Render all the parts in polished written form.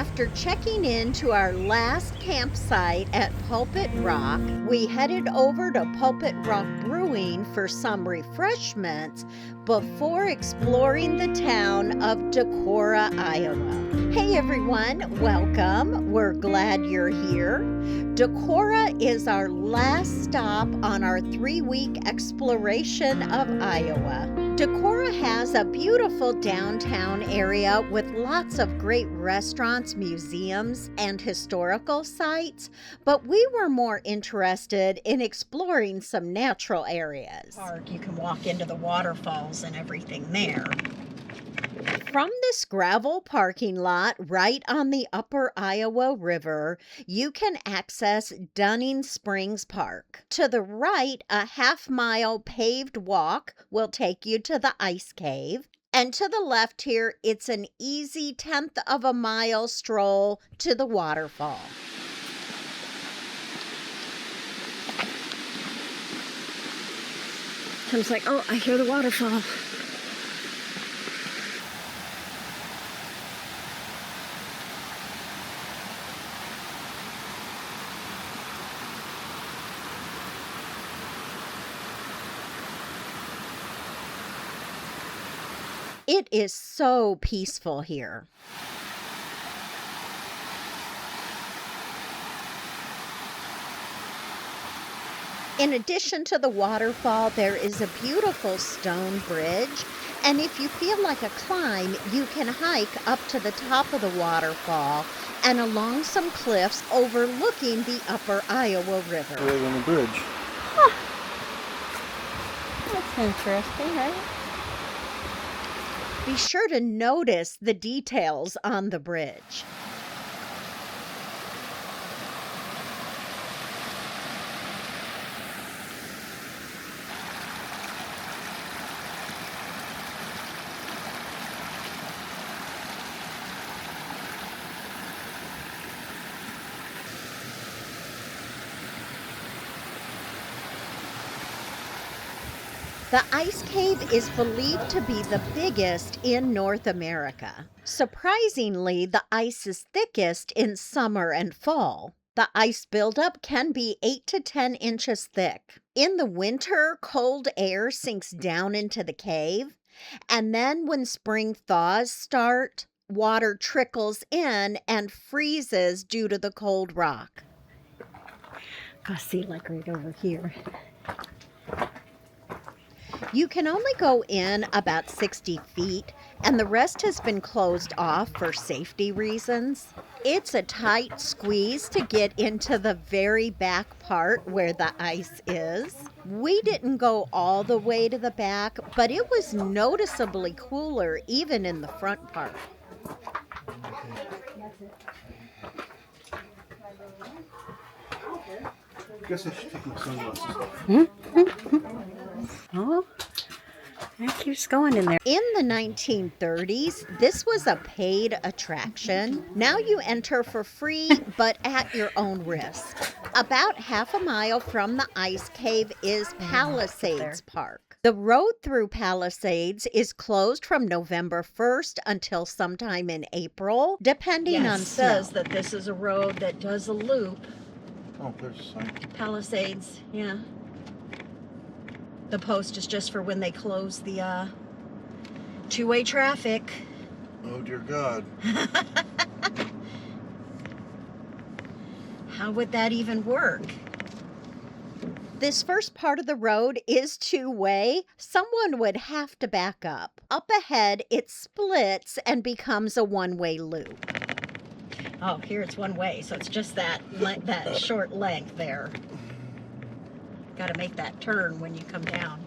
After checking into our last campsite at Pulpit Rock, we headed over to Pulpit Rock Brewing for some refreshments before exploring the town of Decorah, Iowa. Hey everyone, welcome. We're glad you're here. Decorah is our last stop on our 3-week exploration of Iowa. Decorah has a beautiful downtown area with lots of great restaurants, museums, and historical sites, but we were more interested in exploring some natural areas. You can walk into the waterfalls and everything there. From this gravel parking lot right on the Upper Iowa River, you can access Dunning Springs Park. To the right, a half-mile paved walk will take you to the ice cave. And to the left here, it's an easy 1/10 of a mile stroll to the waterfall. Tim's like, oh, I hear the waterfall. It is so peaceful here. In addition to the waterfall, there is a beautiful stone bridge, and if you feel like a climb, you can hike up to the top of the waterfall and along some cliffs overlooking the Upper Iowa River. Right on the bridge. Huh. That's interesting, right? Be sure to notice the details on the bridge. The ice cave is believed to be the biggest in North America. Surprisingly, the ice is thickest in summer and fall. The ice buildup can be 8 to 10 inches thick. In the winter, cold air sinks down into the cave, and then when spring thaws start, water trickles in and freezes due to the cold rock. Gotta see, like right over here. You can only go in about 60 feet, and the rest has been closed off for safety reasons. It's a tight squeeze to get into the very back part where the ice is. We didn't go all the way to the back, but it was noticeably cooler even in the front part. I guess I should take my sunglasses off. Oh, that keeps going in there. In the 1930s, this was a paid attraction. Now you enter for free, but at your own risk. About half a mile from the ice cave is Palisades Park. The road through Palisades is closed from November 1st until sometime in April, depending on snow. It says that this is a road that does a loop. Oh, there's a sign. Palisades, yeah. The post is just for when they close the two-way traffic. Oh, dear God. How would that even work? This first part of the road is two-way. Someone would have to back up. Up ahead, it splits and becomes a one-way loop. Oh, here it's one way, so it's just that short length there. Got to make that turn when you come down.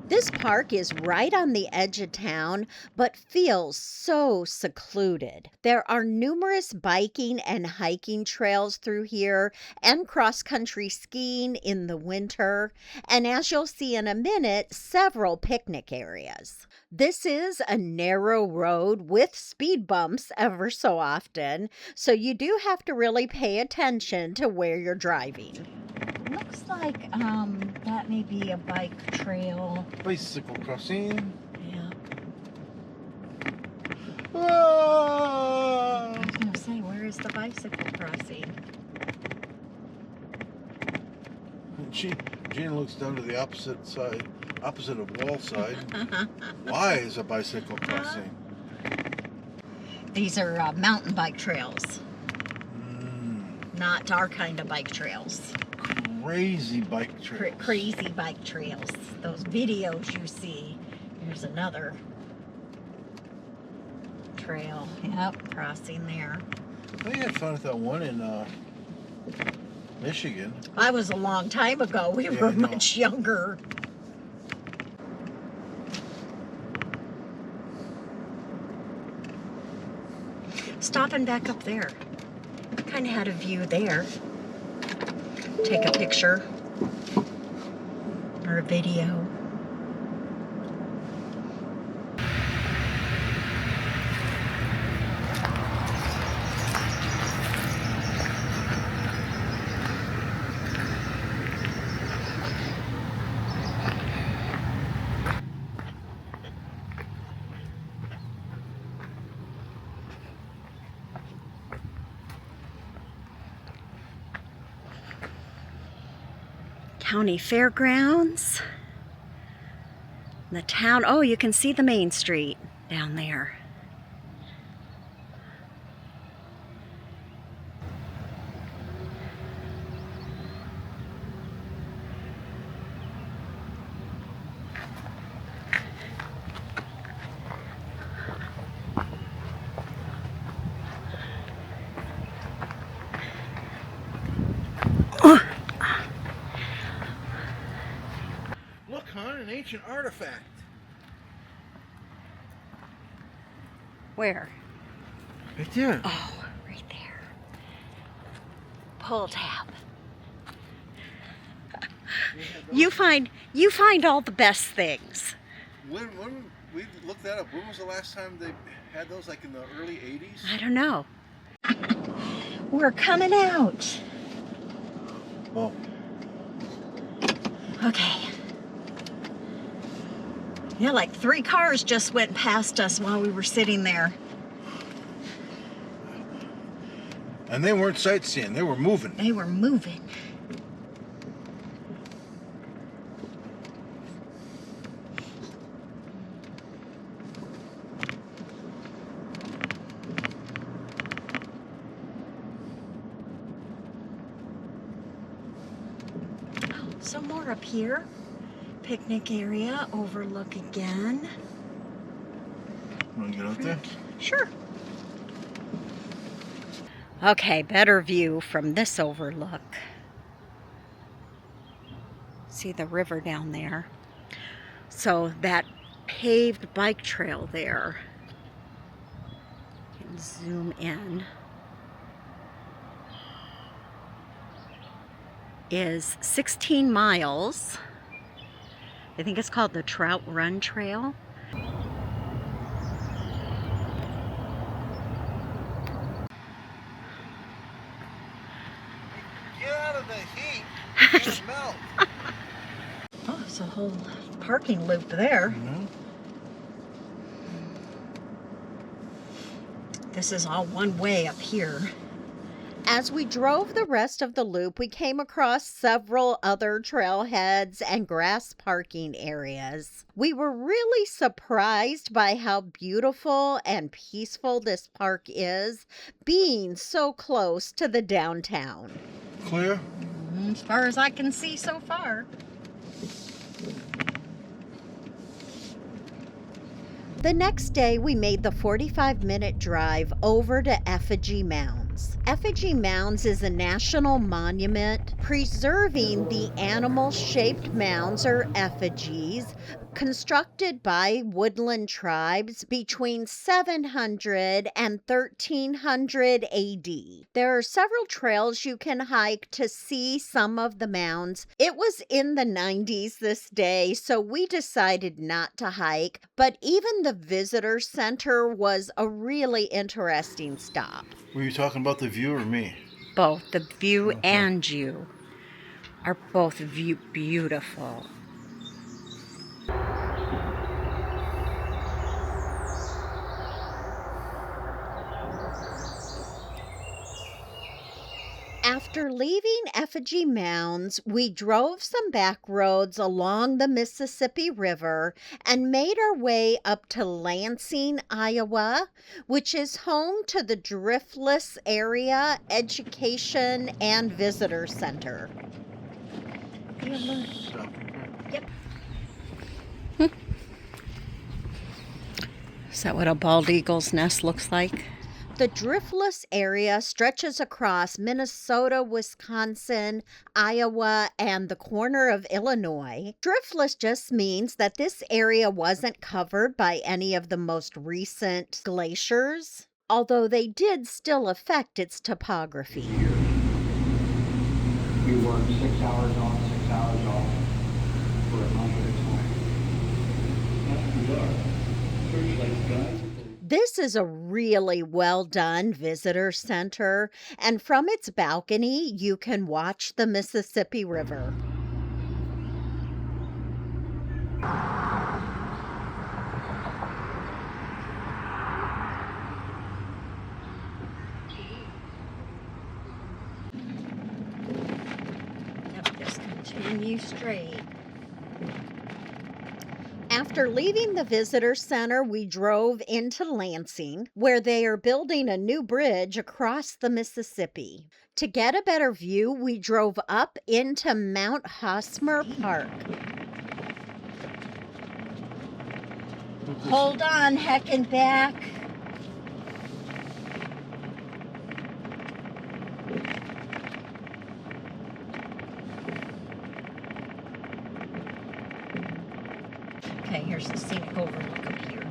This park is right on the edge of town, but feels so secluded. There are numerous biking and hiking trails through here and cross-country skiing in the winter, and as you'll see in a minute, several picnic areas. This is a narrow road with speed bumps ever so often, so you do have to really pay attention to where you're driving. Looks like that may be a bike trail. Bicycle crossing. Yeah. bicycle crossing. Gina looks down to the opposite side, opposite of wall side. Why is a bicycle crossing? These are mountain bike trails. Mm. Not our kind of bike trails. Crazy bike trails. Crazy bike trails. Those videos you see. Here's another trail. Yep, crossing there. We had fun at that one in Michigan. I was a long time ago. We were much younger. Stopping back up there. Kind of had a view there. Take a picture or a video. County Fairgrounds. The town, oh, you can see the main street down there. Look, hon, an ancient artifact. Where? Right there. Oh, right there. Pull tab. You find all the best things. When we looked that up, when was the last time they had those? Like in the early 80s? I don't know. We're coming out. Oh. Okay. Yeah, like 3 cars just went past us while we were sitting there. And they weren't sightseeing, they were moving. They were moving. Some more up here. Picnic area, overlook again. Want to get out there? Sure. Okay, better view from this overlook. See the river down there. So that paved bike trail there. You can zoom in. Is 16 miles. I think it's called the Trout Run Trail. Get out of the heat. You'll melt. Oh, it's a whole parking loop there. Mm-hmm. This is all one way up here. As we drove the rest of the loop, we came across several other trailheads and grass parking areas. We were really surprised by how beautiful and peaceful this park is, being so close to the downtown. Clear? As far as I can see so far. The next day, we made the 45-minute drive over to Effigy Mounds. Effigy Mounds is a national monument preserving the animal-shaped mounds or effigies constructed by woodland tribes between 700 and 1300 AD. There are several trails you can hike to see some of the mounds. It was in the 90s this day, so we decided not to hike, but even the visitor center was a really interesting stop. Were you talking about the view or me? Both the view and you are both beautiful. After leaving Effigy Mounds, we drove some back roads along the Mississippi River and made our way up to Lansing, Iowa, which is home to the Driftless Area Education and Visitor Center. Yep. Is that what a bald eagle's nest looks like? The Driftless area stretches across Minnesota, Wisconsin, Iowa, and the corner of Illinois. Driftless just means that this area wasn't covered by any of the most recent glaciers, although they did still affect its topography. We work 6 hours on, 6 hours off for a month at a time. That's bizarre. Church like guys. This is a really well done visitor center, and from its balcony, you can watch the Mississippi River. Yep, just continue straight. After leaving the visitor center, we drove into Lansing, where they are building a new bridge across the Mississippi. To get a better view, we drove up into Mount Hosmer Park. Hold on, Heckenbach. Okay, here's the scenic overlook up here.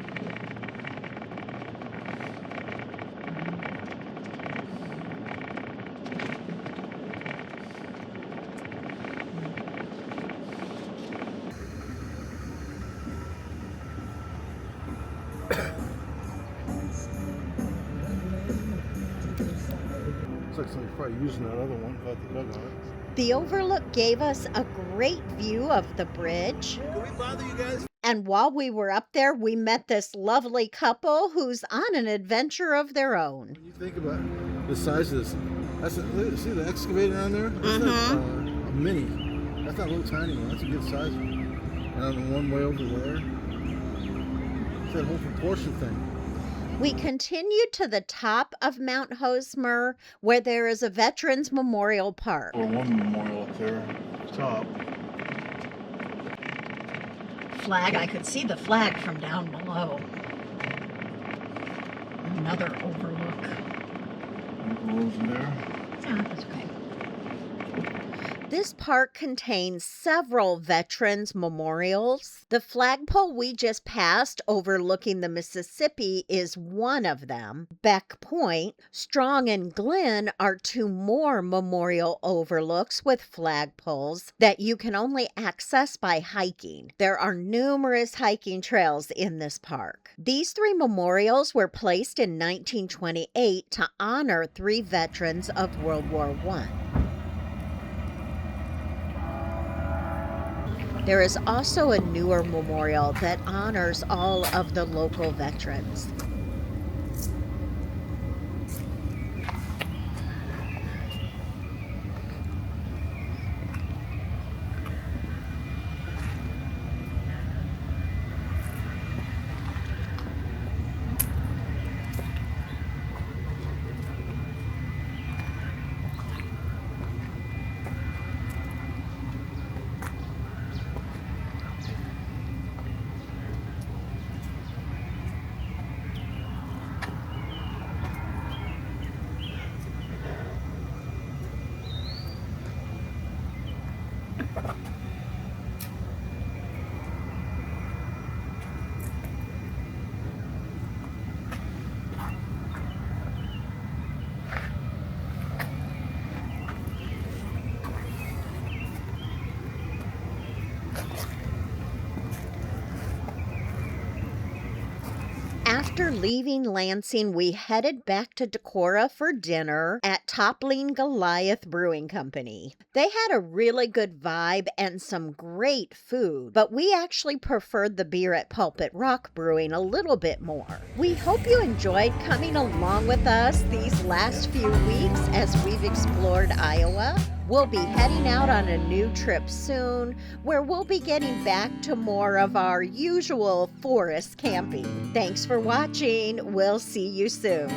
Looks like somebody's probably using that other one without the plug on it. The overlook gave us a great view of the bridge. Can we bother you guys? And while we were up there, we met this lovely couple who's on an adventure of their own. When you think about the size of this, see the excavator on there? That's not a mini. That's not a little tiny one. That's a good size one. And on the one way over there, it's that whole proportion thing. We continued to the top of Mount Hosmer, where there is a Veterans Memorial Park. Or one memorial up there, top. Flag, I could see the flag from down below. Another overlook. Roads in there. Yeah, that's okay. This park contains several veterans memorials. The flagpole we just passed overlooking the Mississippi is one of them. Beck Point, Strong, and Glen are two more memorial overlooks with flagpoles that you can only access by hiking. There are numerous hiking trails in this park. These three memorials were placed in 1928 to honor 3 veterans of World War I. There is also a newer memorial that honors all of the local veterans. After leaving Lansing, we headed back to Decorah for dinner at Toppling Goliath Brewing Company. They had a really good vibe and some great food, but we actually preferred the beer at Pulpit Rock Brewing a little bit more. We hope you enjoyed coming along with us these last few weeks as we've explored Iowa. We'll be heading out on a new trip soon, where we'll be getting back to more of our usual forest camping. Thanks for watching. We'll see you soon.